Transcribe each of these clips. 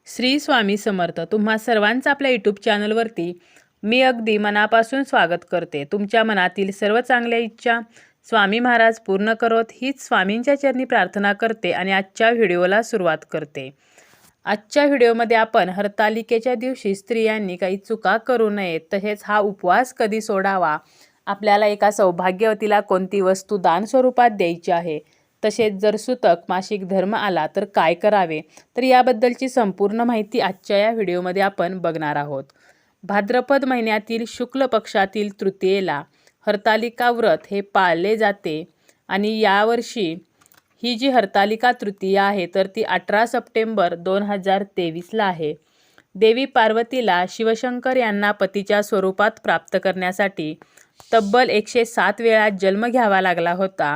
श्री स्वामी समर्थ. तुम्हा सर्वांचं आपल्या यूट्यूब चॅनलवरती मी अगदी मनापासून स्वागत करते. तुमच्या मनातील सर्व चांगल्या इच्छा स्वामी महाराज पूर्ण करोत हीच स्वामींच्या चरणी प्रार्थना करते आणि आजच्या व्हिडिओला सुरुवात करते. आजच्या व्हिडिओमध्ये आपण हरतालिकेच्या दिवशी स्त्रियांनी काही चुका करू नयेत, तसेच हा उपवास कधी सोडावा, आपल्याला एका सौभाग्यवतीला कोणती वस्तू दान स्वरूपात द्यायची आहे, तसेच जर सुतक मासिक धर्म आला तर काय करावे, तर याबद्दलची संपूर्ण माहिती आजच्या या व्हिडिओमध्ये आपण बघणार आहोत. भाद्रपद महिन्यातील शुक्ल पक्षातील तृतीयेला हरतालिका व्रत हे पाळले जाते आणि यावर्षी ही जी हरतालिका तृतीया आहे तर ती 18 सप्टेंबर 2023ला आहे. देवी पार्वतीला शिवशंकर यांना पतीच्या स्वरूपात प्राप्त करण्यासाठी तब्बल 107 वेळा जन्म घ्यावा लागला होता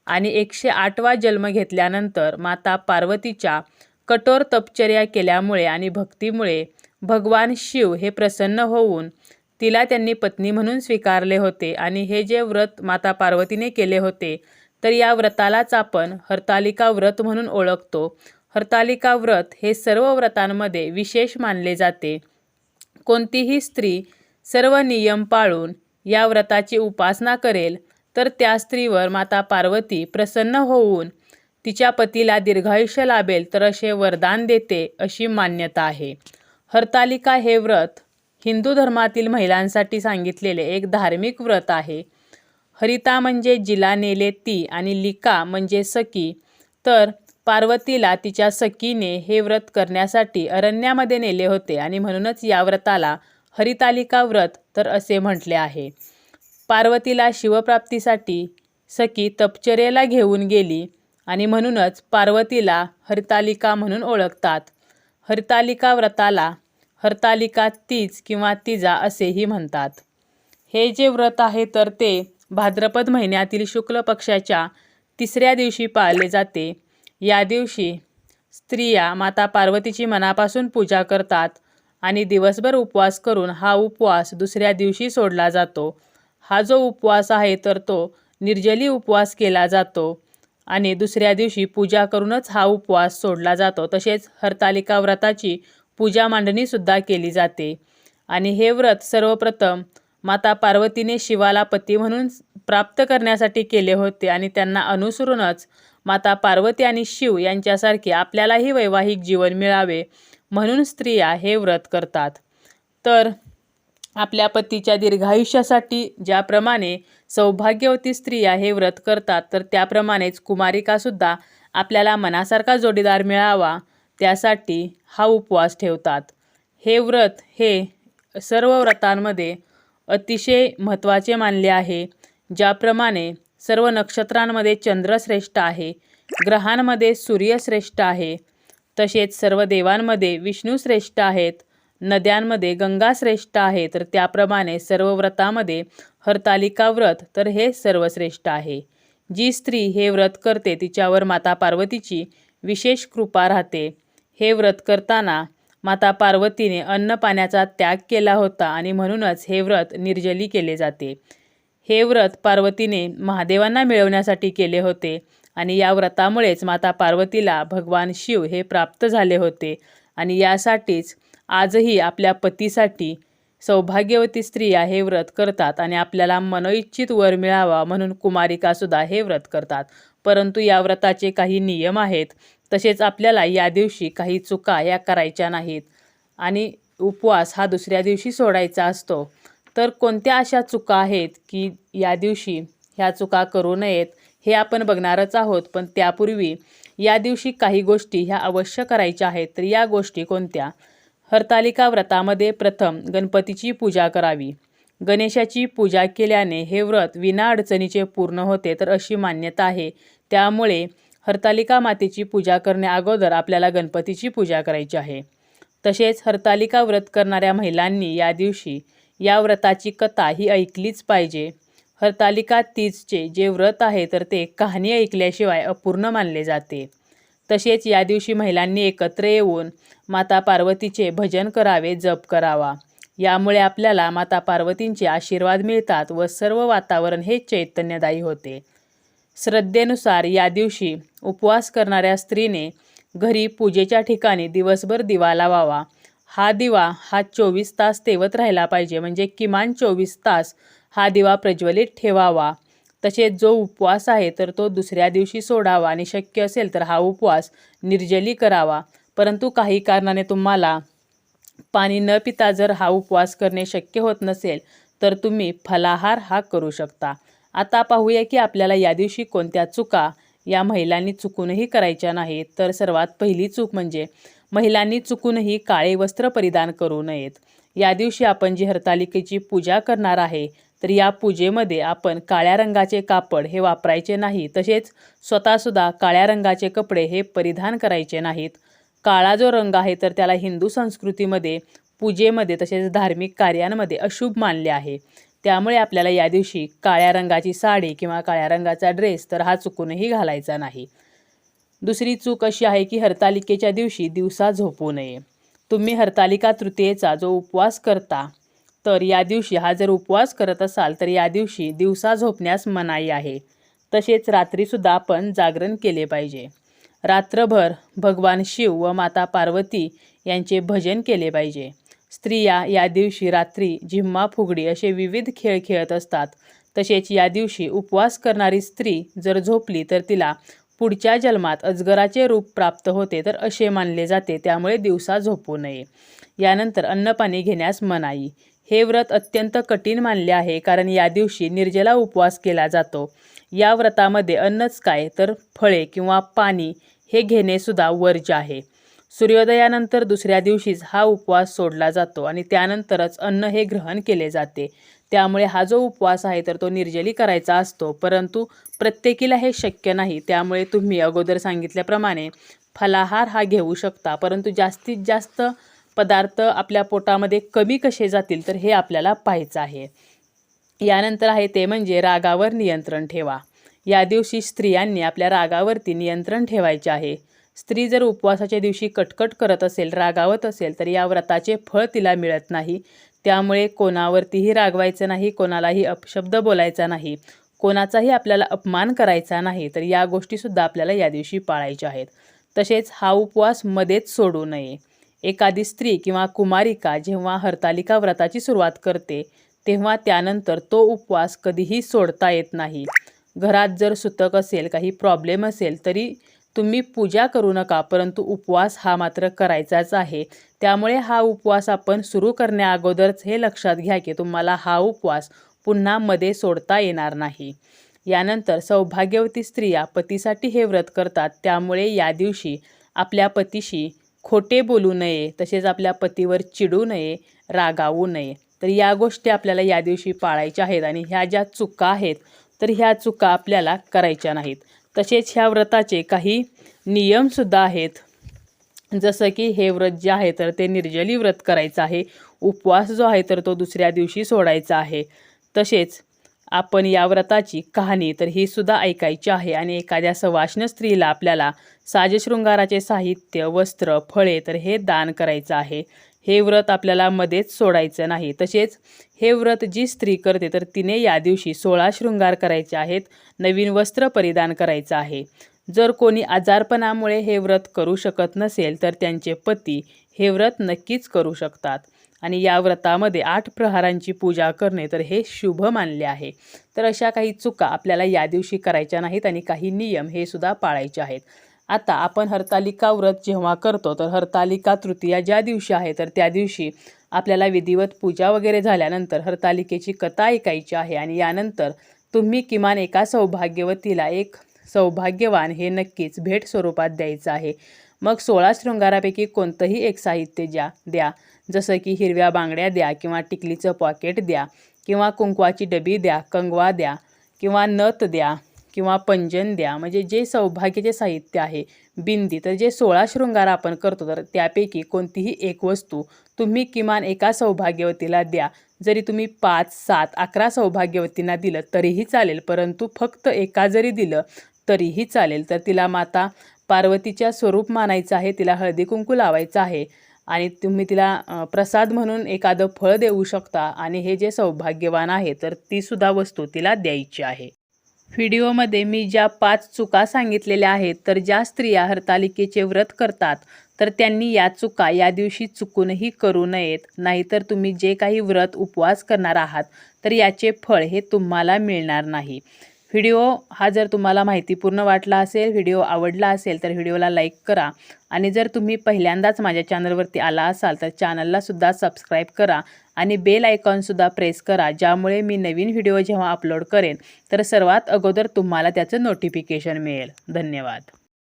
आणि 108वा जन्म घेतल्यानंतर माता पार्वतीच्या कठोर तपश्चर्या केल्यामुळे आणि भक्तीमुळे भगवान शिव हे प्रसन्न होऊन तिला त्यांनी पत्नी म्हणून स्वीकारले होते. आणि हे जे व्रत माता पार्वतीने केले होते तर या व्रतालाच आपण हरतालिका व्रत म्हणून ओळखतो. हरतालिका व्रत हे सर्व व्रतांमध्ये विशेष मानले जाते. कोणतीही स्त्री सर्व नियम पाळून या व्रताची उपासना करेल तर त्या स्त्रीवर माता पार्वती प्रसन्न होऊन तिच्या पतीला दीर्घायुष्य लाभेल तर असे वरदान देते अशी मान्यता आहे. हरतालिका हे व्रत हिंदू धर्मातील महिलांसाठी सांगितलेले एक धार्मिक व्रत आहे. हरिता म्हणजे जिला नेले ती आणि लिका म्हणजे सखी. तर पार्वतीला तिच्या सखीने हे व्रत करण्यासाठी अरण्यामध्ये नेले होते आणि म्हणूनच या व्रताला हरितालिका व्रत तर असे म्हटले आहे. पार्वतीला शिवप्राप्तीसाठी सखी तपश्चर्येला घेऊन गेली आणि म्हणूनच पार्वतीला हरतालिका म्हणून ओळखतात. हरतालिका व्रताला हरतालिका तीज किंवा तिजा असेही म्हणतात. हे जे व्रत आहे तर ते भाद्रपद महिन्यातील शुक्ल पक्षाच्या 3ऱ्या दिवशी पाळले जाते. या दिवशी स्त्रिया माता पार्वतीची मनापासून पूजा करतात आणि दिवसभर उपवास करून हा उपवास दुसऱ्या दिवशी सोडला जातो. हा जो उपवास आहे तर तो निर्जली उपवास केला जातो आणि दुसऱ्या दिवशी पूजा करूनच हा उपवास सोडला जातो. तसेच हरतालिका व्रताची पूजा मांडणीसुद्धा केली जाते. आणि हे व्रत सर्वप्रथम माता पार्वतीने शिवाला पती म्हणून प्राप्त करण्यासाठी केले होते आणि त्यांना अनुसरूनच माता पार्वती आणि शिव यांच्यासारखे आपल्यालाही वैवाहिक जीवन मिळावे म्हणून स्त्रिया हे व्रत करतात. तर आपल्या पतीच्या दीर्घायुष्यासाठी ज्याप्रमाणे सौभाग्यवती स्त्रिया हे व्रत करतात तर त्याप्रमाणेच कुमारिकासुद्धा आपल्याला मनासारखा जोडीदार मिळावा त्यासाठी हा उपवास ठेवतात. हे व्रत हे सर्व व्रतांमध्ये अतिशय महत्त्वाचे मानले आहे. ज्याप्रमाणे सर्व नक्षत्रांमध्ये चंद्र श्रेष्ठ आहे, ग्रहांमध्ये सूर्य श्रेष्ठ आहे, तसेच सर्व देवांमध्ये विष्णू श्रेष्ठ आहेत, नद्यांमध्ये गंगा श्रेष्ठ आहे, तर त्याप्रमाणे सर्व व्रतामध्ये हरतालिका व्रत तर हे सर्वश्रेष्ठ आहे. जी स्त्री हे व्रत करते तिच्यावर माता पार्वतीची विशेष कृपा राहते. हे व्रत करताना माता पार्वतीने अन्न पाण्याचा त्याग केला होता आणि म्हणूनच हे व्रत निर्जली केले जाते. हे व्रत पार्वतीने महादेवांना मिळवण्यासाठी केले होते आणि या व्रतामुळेच माता पार्वतीला भगवान शिव हे प्राप्त झाले होते. आणि यासाठीच आजही आपल्या पतीसाठी सौभाग्यवती स्त्रिया हे व्रत करतात आणि आपल्याला मनोइच्छित वर मिळावा म्हणून कुमारिकासुद्धा हे व्रत करतात. परंतु या व्रताचे काही नियम आहेत. तसेच आपल्याला या दिवशी काही चुका या करायच्या नाहीत आणि उपवास हा दुसऱ्या दिवशी सोडायचा असतो. तर कोणत्या अशा चुका आहेत की या दिवशी ह्या चुका करू नयेत हे आपण बघणारच आहोत. पण त्यापूर्वी या दिवशी काही गोष्टी ह्या अवश्य करायच्या आहेत. तर या गोष्टी कोणत्या? हरतालिका व्रतामध्ये प्रथम गणपतीची पूजा करावी. गणेशाची पूजा केल्याने हे व्रत विना अडचणीचे पूर्ण होते तर अशी मान्यता आहे. त्यामुळे हरतालिका मातेची पूजा करण्या अगोदर आपल्याला गणपतीची पूजा करायची आहे. तसेच हरतालिका व्रत करणाऱ्या महिलांनी या दिवशी या व्रताची कथा ही ऐकलीच पाहिजे. हरतालिका तीजचे जे व्रत आहे तर ते कहाणी ऐकल्याशिवाय अपूर्ण मानले जाते. तसेच या दिवशी महिलांनी एकत्र येऊन माता पार्वतीचे भजन करावे, जप करावा. यामुळे आपल्याला माता पार्वतींचे आशीर्वाद मिळतात व सर्व वातावरण हे चैतन्यदायी होते. श्रद्धेनुसार या दिवशी उपवास करणाऱ्या स्त्रीने घरी पूजेच्या ठिकाणी दिवसभर दिवा लावावा. हा दिवा 24 तास तेवत राहिला पाहिजे, म्हणजे किमान 24 तास हा दिवा प्रज्वलित ठेवावा. तसेच जो उपवास आहे तर तो दुसऱ्या दिवशी सोडावा आणि शक्य असेल तर हा उपवास निर्जली करावा. परंतु काही कारणाने तुम्हाला पाणी न पिता जर हा उपवास करणे शक्य होत नसेल तर तुम्ही फलाहार हा करू शकता. आता पाहूया की आपल्याला या दिवशी कोणत्या चुका या महिलांनी चुकूनही करायच्या नाहीत. तर सर्वात पहिली चूक म्हणजे महिलांनी चुकूनही काळे वस्त्र परिधान करू नयेत. या दिवशी आपण जी हरतालिकेची पूजा करणार आहे तर या पूजेमध्ये आपण काळ्या रंगाचे कापड हे वापरायचे नाही. तसेच स्वतःसुद्धा काळ्या रंगाचे कपडे हे परिधान करायचे नाहीत. काळा जो रंग आहे तर त्याला हिंदू संस्कृतीमध्ये पूजेमध्ये तसेच धार्मिक कार्यांमध्ये अशुभ मानले आहे. त्यामुळे आपल्याला या दिवशी काळ्या रंगाची साडी किंवा काळ्या रंगाचा ड्रेस तर हा चुकूनही घालायचा नाही. दुसरी चूक अशी आहे की हरतालिकेच्या दिवशी दिवसा झोपू नये. तुम्ही हरतालिका तृतीयेचा जो उपवास करता तर या दिवशी हा जर उपवास करत असाल तर या दिवशी दिवसा झोपण्यास मनाई आहे. तसेच रात्रीसुद्धा आपण जागरण केले पाहिजे. रात्रभर भगवान शिव व माता पार्वती यांचे भजन केले पाहिजे. स्त्रिया या दिवशी रात्री झिम्मा फुगडी असे विविध खेळ खेळत असतात. तसेच या दिवशी उपवास करणारी स्त्री जर झोपली तर तिला पुढच्या जन्मात अजगराचे रूप प्राप्त होते तर असे मानले जाते. त्यामुळे दिवसा झोपू नये. यानंतर अन्नपाणी घेण्यास मनाई. हे व्रत अत्यंत कठीण मानले आहे, कारण या दिवशी निर्जला उपवास केला जातो. या व्रतामध्ये अन्नच काय तर फळे किंवा पाणी हे घेणे सुद्धा वर्ज्य आहे. सूर्योदयानंतर दुसऱ्या दिवशीच हा उपवास सोडला जातो आणि त्यानंतरच अन्न हे ग्रहण केले जाते. त्यामुळे हा जो उपवास आहे तर तो निर्जली करायचा असतो, परंतु प्रत्येकीला हे शक्य नाही. त्यामुळे तुम्ही अगोदर सांगितल्याप्रमाणे फलाहार हा घेऊ शकता, परंतु जास्तीत जास्त पदार्थ आपल्या पोटामध्ये कमी कसे जातील तर हे आपल्याला पाहायचं आहे. यानंतर आहे ते म्हणजे रागावर नियंत्रण ठेवा. या दिवशी स्त्रियांनी आपल्या रागावरती नियंत्रण ठेवायचे आहे. स्त्री जर उपवासाच्या दिवशी कटकट करत असेल, रागावत असेल तर या व्रताचे फळ तिला मिळत नाही. त्यामुळे कोणावरतीही रागवायचं नाही, कोणालाही अपशब्द बोलायचा नाही, कोणाचाही आपल्याला अपमान करायचा नाही. तर या गोष्टीसुद्धा आपल्याला या दिवशी पाळायच्या आहेत. तसेच हा उपवास मध्येच सोडू नये. एखादी स्त्री किंवा कुमारिका जेव्हा हरतालिका व्रताची सुरुवात करते तेव्हा त्यानंतर तो उपवास कधीही सोडता येत नाही. घरात जर सुतक असेल, काही प्रॉब्लेम असेल तरी तुम्ही पूजा करू नका, परंतु उपवास हा मात्र करायचाच आहे. त्यामुळे हा उपवास आपण सुरू करण्या अगोदरच हे लक्षात घ्या की तुम्हाला हा उपवास पुन्हा मध्ये सोडता येणार नाही. यानंतर सौभाग्यवती स्त्रिया पतीसाठी हे व्रत करतात. त्यामुळे या दिवशी आपल्या पतीशी खोटे बोलू नये, तसेच आपल्या पतीवर चिडू नये, रागावू नये. तर या गोष्टी आपल्याला या दिवशी पाळायच्या आहेत आणि ह्या ज्या चुका आहेत तर ह्या चुका आपल्याला करायच्या नाहीत. तसेच ह्या व्रताचे काही नियमसुद्धा आहेत. जसं की हे व्रत जे आहे तर ते निर्जली व्रत करायचं आहे. उपवास जो आहे तर तो दुसऱ्या दिवशी सोडायचा आहे. तसेच आपण या व्रताची कहाणी तर ही सुद्धा ऐकायची आहे आणि एखाद्या सवाष्ण स्त्रीला आपल्याला साजशृंगाराचे साहित्य, वस्त्र, फळे तर हे दान करायचं आहे. हे व्रत आपल्याला मध्येच सोडायचं नाही. तसेच हे व्रत जी स्त्री करते तर तिने या दिवशी 16 शृंगार करायचे आहेत, नवीन वस्त्र परिधान करायचं आहे. जर कोणी आजारपणामुळे हे व्रत करू शकत नसेल तर त्यांचे पती हे व्रत नक्कीच करू शकतात. आणि या व्रतामध्ये 8 प्रहारांची पूजा करणे तर हे शुभ मानले आहे. तर अशा काही चुका आपल्याला या दिवशी करायच्या नाहीत आणि काही नियम हे सुद्धा पाळायचे आहेत. आता आपण हरतालिका व्रत जेव्हा करतो तर हरतालिका तृतीया ज्या दिवशी आहे तर त्या दिवशी आपल्याला विधिवत पूजा वगैरे झाल्यानंतर हरतालिकेची कथा ऐकायची आहे आणि यानंतर तुम्ही किमान एका सौभाग्यवतीला एक सौभाग्यवान हे नक्कीच भेट स्वरूपात द्यायचं आहे. मग 16 शृंगारापैकी कोणतंही एक साहित्य द्या. जसं की हिरव्या बांगड्या द्या किंवा टिकलीचं पॉकेट द्या किंवा कुंकवाची डबी द्या, कंगवा द्या किंवा नथ द्या किंवा पंजन द्या. म्हणजे जे सौभाग्याचे साहित्य आहे, बिंदी, तर जे 16 शृंगार आपण करतो तर त्यापैकी कोणतीही एक वस्तू तुम्ही किमान एका सौभाग्यवतीला द्या. जरी तुम्ही 5, 7, 11 सौभाग्यवतींना दिलं तरीही चालेल, परंतु फक्त एका जरी दिलं तरीही चालेल. तर तिला माता पार्वतीच्या स्वरूप मानायचं आहे, तिला हळदी कुंकू लावायचं आहे आणि तुम्ही तिला प्रसाद म्हणून एखादं फळ देऊ शकता आणि हे जे सौभाग्यवान आहे तर ती सुद्धा वस्तू तिला द्यायची आहे. व्हिडिओमध्ये मी ज्या 5 चुका सांगितलेल्या आहेत, तर ज्या स्त्रिया हरतालिकेचे व्रत करतात तर त्यांनी या चुका या दिवशी चुकूनही करू नयेत. नाहीतर तुम्ही जे काही व्रत उपवास करणार आहात तर याचे फळ हे तुम्हाला मिळणार नाही. व्हिडिओ हा जर तुम्हाला माहितीपूर्ण वाटला असेल, व्हिडिओ आवडला असेल तर व्हिडिओला लाईक करा. आणि जर तुम्ही पहिल्यांदाच माझ्या चॅनलवरती आला असाल तर चॅनललासुद्धा सबस्क्राईब करा आणि बेल आयकॉनसुद्धा प्रेस करा, ज्यामुळे मी नवीन व्हिडिओ जेव्हा अपलोड करेन तर सर्वात अगोदर तुम्हाला त्याचं नोटिफिकेशन मिळेल. धन्यवाद.